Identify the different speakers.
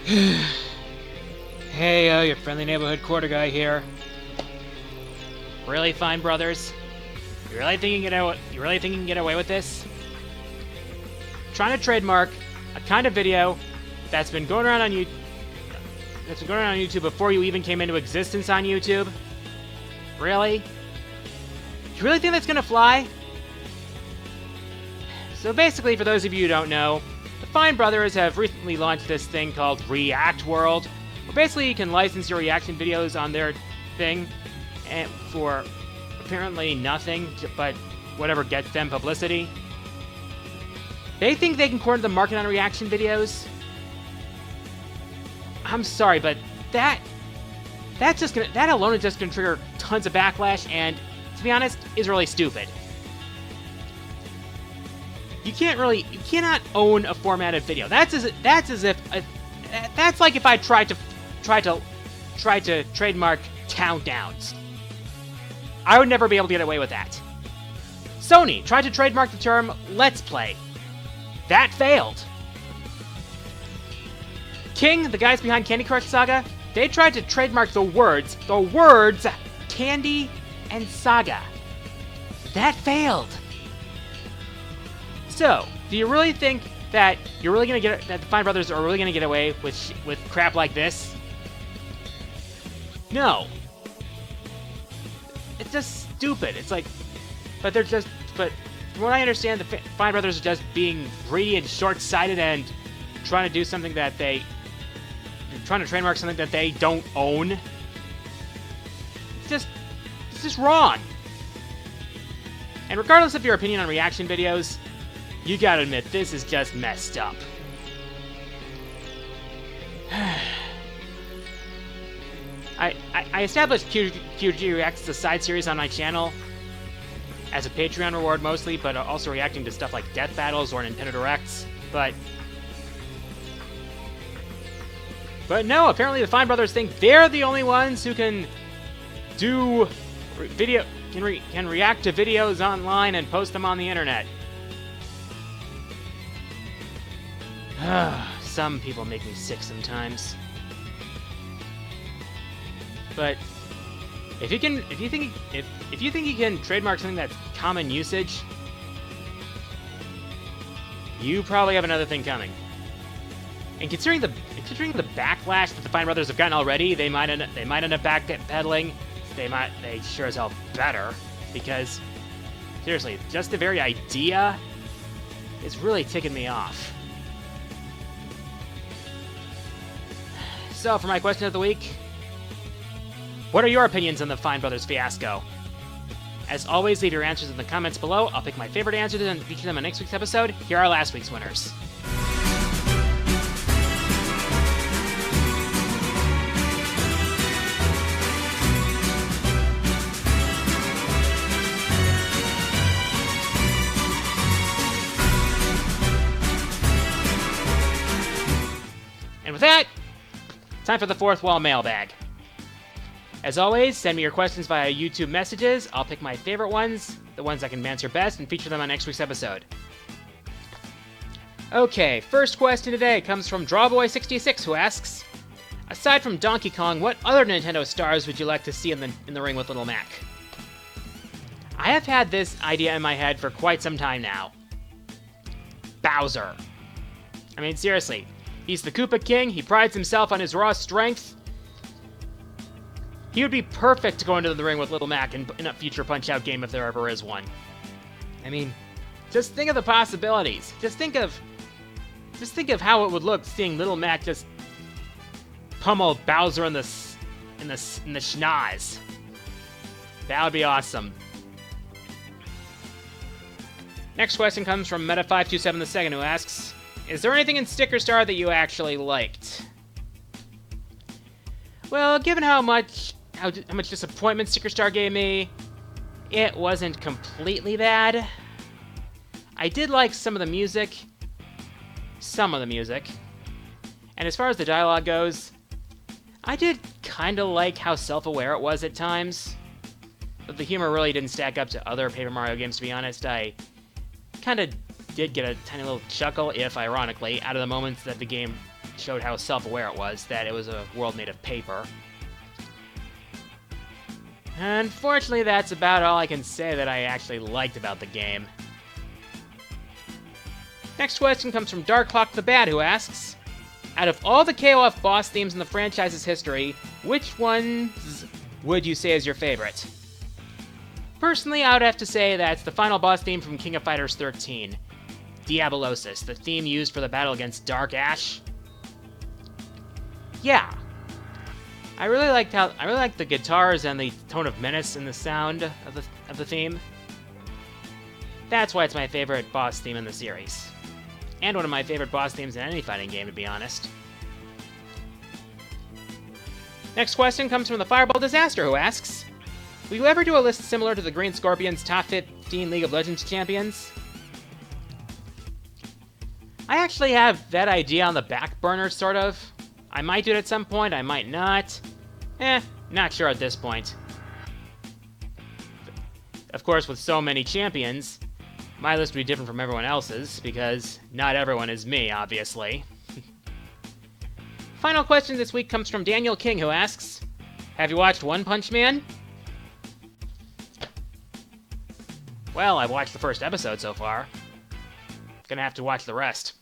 Speaker 1: Hey, your friendly neighborhood quarter guy here. Really, Fine Brothers? You really think you can get away with this? Trying to trademark a kind of video that's been going around on YouTube before you even came into existence on YouTube? Really? You really think that's gonna fly? So basically, for those of you who don't know, the Fine Brothers have recently launched this thing called React World, where basically you can license your reaction videos on their thing and for apparently nothing but whatever gets them publicity. They think they can corner the market on reaction videos? I'm sorry, but that alone is just gonna trigger tons of backlash, and to be honest, is really stupid. You cannot own a formatted video. That's like if I tried to trademark countdowns. I would never be able to get away with that. Sony tried to trademark the term Let's Play. That failed. King, the guys behind Candy Crush Saga, they tried to trademark the words Candy and Saga. That failed. So, do you really think that the Fine Brothers are really gonna get away with crap like this? No. It's just stupid. It's like, but from what I understand, the Fine Brothers are just being greedy and short-sighted and trying to trademark something that they don't own. It's just wrong. And regardless of your opinion on reaction videos, you gotta admit, this is just messed up. I established QG Reacts as a side series on my channel as a Patreon reward mostly, but also reacting to stuff like Death Battles or Nintendo Directs. But no, apparently the Fine Brothers think they're the only ones who can do can react to videos online and post them on the internet. Some people make me sick sometimes. But if you think you can trademark something that's common usage, you probably have another thing coming. And considering the backlash that the Fine Brothers have gotten already, they might end up backpedaling. They sure as hell better, because seriously, just the very idea is really ticking me off. So, for my question of the week, what are your opinions on the Fine Brothers fiasco? As always, leave your answers in the comments below. I'll pick my favorite answers and feature them on next week's episode. Here are last week's winners. And with that, time for the fourth wall mailbag. As always, send me your questions via YouTube messages. I'll pick my favorite ones, the ones I can answer best, and feature them on next week's episode. Okay, first question today comes from Drawboy66, who asks, aside from Donkey Kong, what other Nintendo stars would you like to see in the ring with Little Mac? I have had this idea in my head for quite some time now. Bowser. I mean, seriously, he's the Koopa King, he prides himself on his raw strength. He would be perfect to go into the ring with Little Mac in a future Punch-Out game if there ever is one. I mean, just think of the possibilities. Just think of how it would look seeing Little Mac just pummel Bowser in the schnoz. That would be awesome. Next question comes from Meta527 II, who asks, is there anything in Sticker Star that you actually liked? Well, given how much disappointment Sticker Star gave me, it wasn't completely bad. I did like some of the music. And as far as the dialogue goes, I did kind of like how self-aware it was at times. But the humor really didn't stack up to other Paper Mario games, to be honest. I kind of did get a tiny little chuckle, if ironically, out of the moments that the game showed how self-aware it was, that it was a world made of paper. Unfortunately, that's about all I can say that I actually liked about the game. Next question comes from Darkhawk the Bad, who asks, out of all the KOF boss themes in the franchise's history, which ones would you say is your favorite? Personally, I would have to say that it's the final boss theme from King of Fighters 13, Diabolosis, the theme used for the battle against Dark Ash. Yeah. I really liked the guitars and the tone of menace in the sound of the theme. That's why it's my favorite boss theme in the series. And one of my favorite boss themes in any fighting game, to be honest. Next question comes from the Fireball Disaster, who asks, will you ever do a list similar to the Green Scorpion's top 15 League of Legends champions? I actually have that idea on the back burner, sort of. I might do it at some point, I might not. Not sure at this point. Of course, with so many champions, my list would be different from everyone else's, because not everyone is me, obviously. Final question this week comes from Daniel King, who asks, have you watched One Punch Man? Well, I've watched the first episode so far. Gonna have to watch the rest.